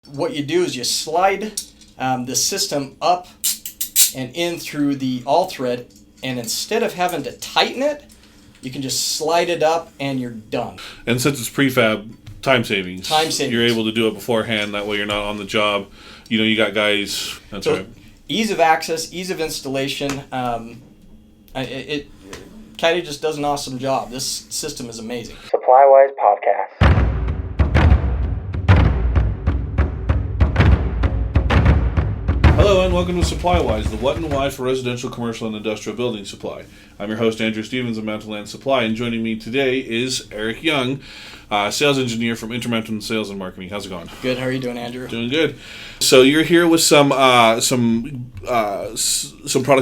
What you do is you slide the system up and in through the all thread, and instead of having to tighten it, you can just slide it up and you're done. And since it's prefab, time savings. You're able to do it beforehand. That way you're not on the job. You know, you got guys. That's right. Ease of access, ease of installation. Caddy just does an awesome job. This system is amazing. SupplyWise podcast. Hello and welcome to SupplyWise, the what and why for residential, commercial, and industrial building supply. I'm your host, Andrew Stevens of Mountain Land Supply, and joining me today is Eric Young, sales engineer from Intermountain Sales and Marketing. How's it going? Good. How are you doing, Andrew? Doing good. So you're here with some products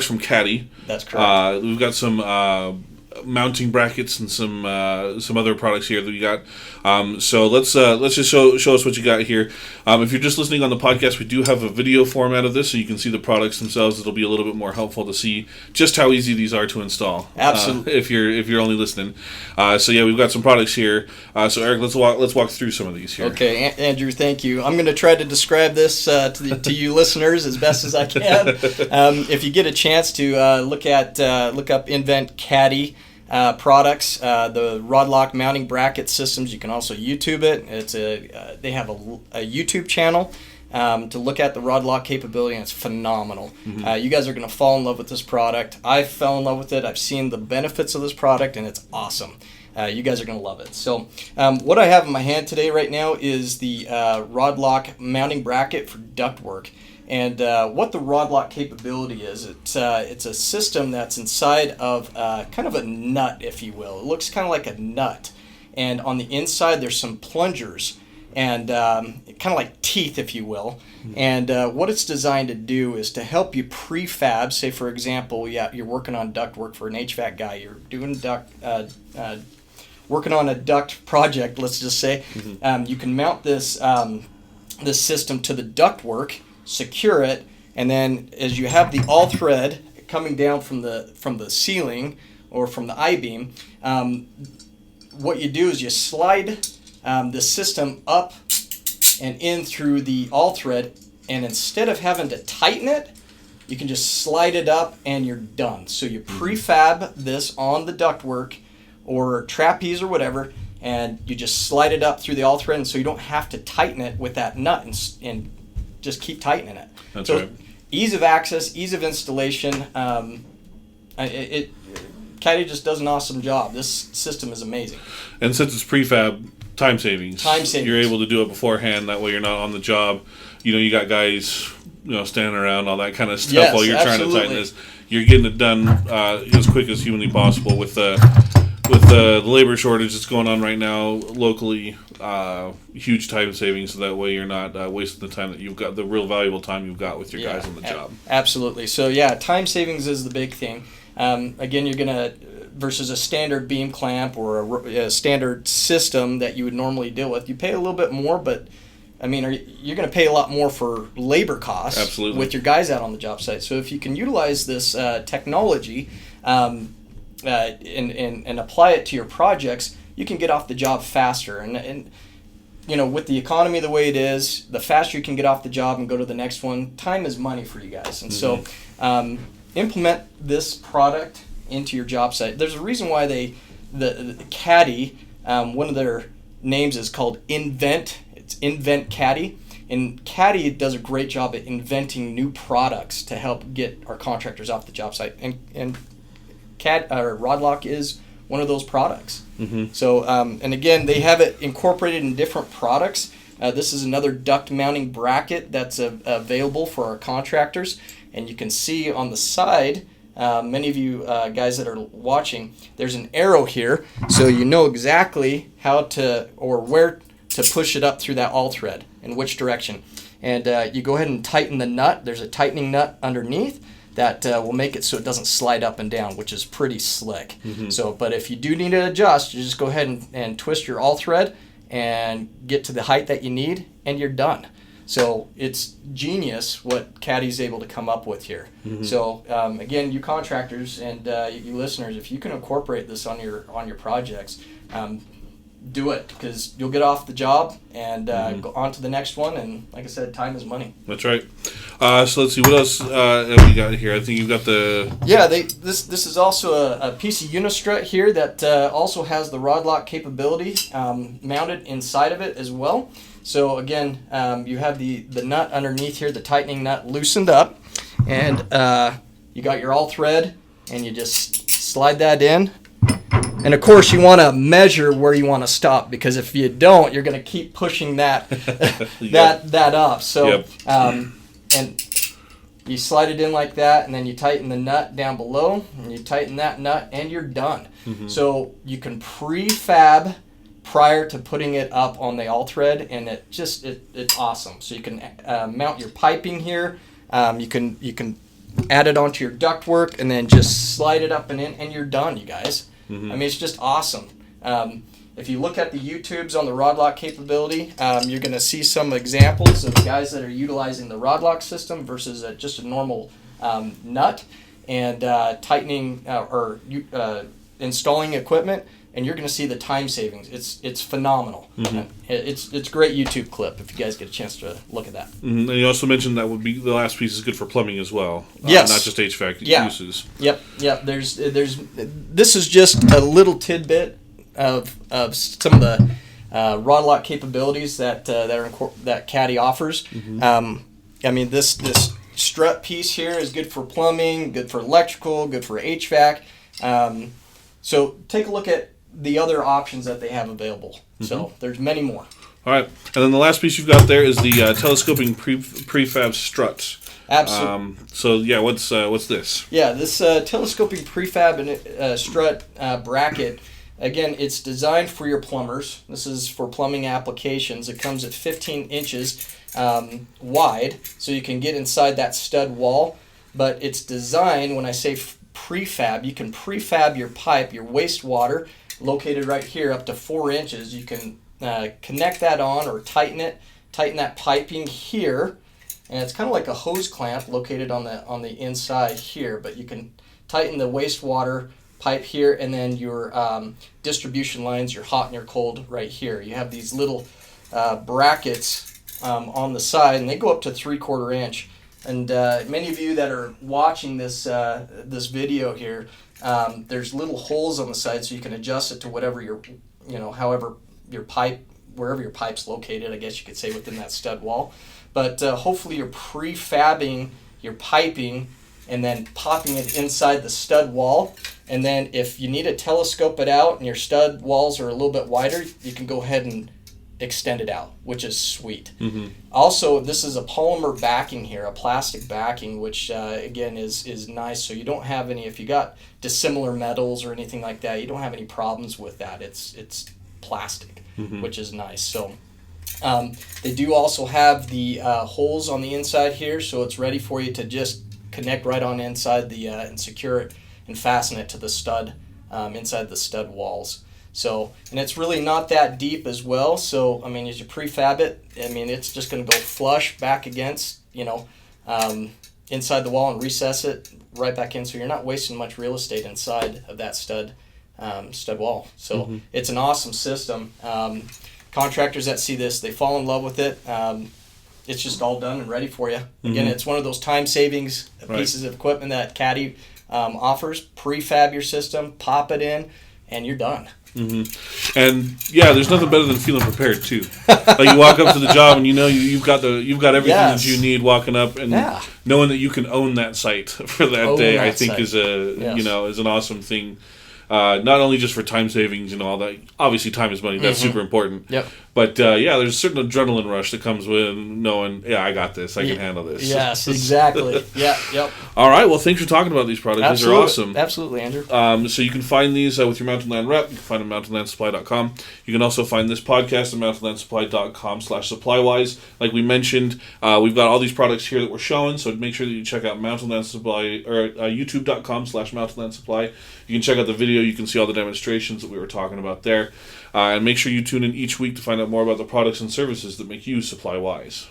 from Caddy. That's correct. We've got some mounting brackets and some other products here that we got. So let's just show us what you got here. If you're just listening on the podcast, we do have a video format of this, so you can see the products themselves. It'll be a little bit more helpful to see just how easy these are to install. Absolutely. If you're only listening. So yeah, we've got some products here. So Eric, let's walk through some of these here. Okay, Andrew, thank you. I'm going to try to describe this to you listeners as best as I can. If you get a chance to look up Invent Caddy products, the rod lock mounting bracket systems. You can also YouTube it. They have a YouTube channel to look at the rod lock capability, and it's phenomenal. Mm-hmm. You guys are going to fall in love with this product. I fell in love with it. I've seen the benefits of this product, and it's awesome. You guys are going to love it. So what I have in my hand today right now is the rod lock mounting bracket for ductwork. And what the rod lock capability is, it's a system that's inside of kind of a nut, if you will. It looks kind of like a nut. And on the inside, there's some plungers and kind of like teeth, if you will. Mm-hmm. And what it's designed to do is to help you prefab. Say, for example, you're working on ductwork for an HVAC guy. You're doing working on a duct project, let's just say. Mm-hmm. You can mount this system to the ductwork, secure it, and then as you have the all thread coming down from the ceiling or from the I-beam, what you do is you slide the system up and in through the all thread, and instead of having to tighten it, you can just slide it up and you're done. So you prefab this on the ductwork or trapeze or whatever, and you just slide it up through the all thread, and so you don't have to tighten it with that nut and just keep tightening it. That's right. Ease of access, ease of installation. Caddy just does an awesome job. This system is amazing. And since it's prefab, time savings. You're able to do it beforehand. That way you're not on the job. You know, you got guys, standing around, all that kind of stuff while you're trying to tighten this. You're getting it done as quick as humanly possible with the labor shortage that's going on right now locally. Huge time savings, so that way you're not wasting the time that you've got, the real valuable time you've got with your guys on the job. Absolutely. So yeah, time savings is the big thing. Again, you're gonna versus a standard beam clamp or a standard system that you would normally deal with. You pay a little bit more, but I mean, you're going to pay a lot more for labor costs. Absolutely. With your guys out on the job site. So if you can utilize this technology and apply it to your projects, you can get off the job faster. And with the economy the way it is, the faster you can get off the job and go to the next one, time is money for you guys. And so implement this product into your job site. There's a reason why the Caddy, one of their names is called Invent. It's Invent Caddy. And Caddy does a great job at inventing new products to help get our contractors off the job site. And Rod Lock is one of those products. Mm-hmm. So, and again, they have it incorporated in different products. This is another duct mounting bracket that's available for our contractors. And you can see on the side, many of you guys that are watching, there's an arrow here. So you know exactly how to or where to push it up through that all thread, in which direction. And you go ahead and tighten the nut. There's a tightening nut underneath that will make it so it doesn't slide up and down, which is pretty slick. Mm-hmm. So, but if you do need to adjust, you just go ahead and twist your all thread and get to the height that you need, and you're done. So it's genius what Caddy's able to come up with here. Mm-hmm. So again, you contractors and you listeners, if you can incorporate this on your projects, do it, because you'll get off the job and go on to the next one. And like I said, time is money. That's right. So let's see, what else have we got here? I think you've got the... Yeah, this is also a piece of unistrut here that also has the rod lock capability mounted inside of it as well. So again, you have the nut underneath here, the tightening nut loosened up, and you got your all thread, and you just slide that in. And of course, you want to measure where you want to stop, because if you don't, you're going to keep pushing that that up. So, and you slide it in like that, and then you tighten the nut down below, and you tighten that nut, and you're done. So you can prefab prior to putting it up on the all thread, and it's awesome. So you can mount your piping here. You can add it onto your ductwork, and then just slide it up and in, and you're done, you guys. I mean, it's just awesome. If you look at the YouTubes on the rod lock capability, you're going to see some examples of guys that are utilizing the rod lock system versus just a normal nut, and tightening or installing equipment, and you're going to see the time savings. It's phenomenal. It's a great YouTube clip if you guys get a chance to look at that. And you also mentioned that would be the last piece is good for plumbing as well. Yes. Not just HVAC uses. Yep. There's this is just a little tidbit of some of the rod lock capabilities that Caddy offers. I mean, this strut piece here is good for plumbing, good for electrical, good for HVAC. So take a look at the other options that they have available. So there's many more. All right, and then the last piece you've got there is the telescoping prefab strut. Absolutely. So yeah, what's this? Yeah, this telescoping prefab and strut bracket. Again, it's designed for your plumbers. This is for plumbing applications. It comes at 15 inches wide, so you can get inside that stud wall. But it's designed, when I say prefab, you can prefab your pipe, your wastewater, located right here up to 4 inches. You can connect that on or tighten that piping here, and it's kind of like a hose clamp located on the inside here. But you can tighten the wastewater pipe here, and then your distribution lines, your hot and your cold, right here. You have these little brackets on the side, and they go up to 3/4 inch. And many of you that are watching this video here, there's little holes on the side, so you can adjust it to whatever however your pipe, wherever your pipe's located, I guess you could say, within that stud wall. But hopefully you're prefabbing your piping and then popping it inside the stud wall. And then if you need to telescope it out and your stud walls are a little bit wider, you can go ahead and extend it out, which is sweet. Also, this is a polymer backing here, a plastic backing, which again is nice. So you don't have any, if you got dissimilar metals or anything like that, you don't have any problems with that. It's plastic, which is nice. So they do also have the holes on the inside here, so it's ready for you to just connect right on inside the and secure it and fasten it to the stud inside the stud walls. So, and it's really not that deep as well. So, I mean, as you prefab it, I mean, it's just going to go flush back against, inside the wall and recess it right back in. So you're not wasting much real estate inside of that stud wall. So it's an awesome system. Contractors that see this, they fall in love with it. It's just all done and ready for you. Again, it's one of those time savings pieces of equipment that Caddy offers. Prefab your system, pop it in, and you're done. And yeah, there's nothing better than feeling prepared too. Like you walk up to the job and you've got everything that you need walking up, and knowing that you can own that site for that day, I think is an awesome thing. Not only just for time savings and all that. Obviously, time is money. That's super important. Yep. But there's a certain adrenaline rush that comes with knowing, I got this. I can handle this. Yes, exactly. Yep. All right. Well, thanks for talking about these products. These are awesome. Absolutely, Andrew. So you can find these with your Mountain Land rep. You can find them at mountainlandsupply.com. You can also find this podcast at mountainlandsupply.com/SupplyWise. Like we mentioned, we've got all these products here that we're showing. So make sure that you check out Mountain Land Supply or youtube.com/mountainlandsupply. You can check out the video. You can see all the demonstrations that we were talking about there. And make sure you tune in each week to find out more about the products and services that make you SupplyWise.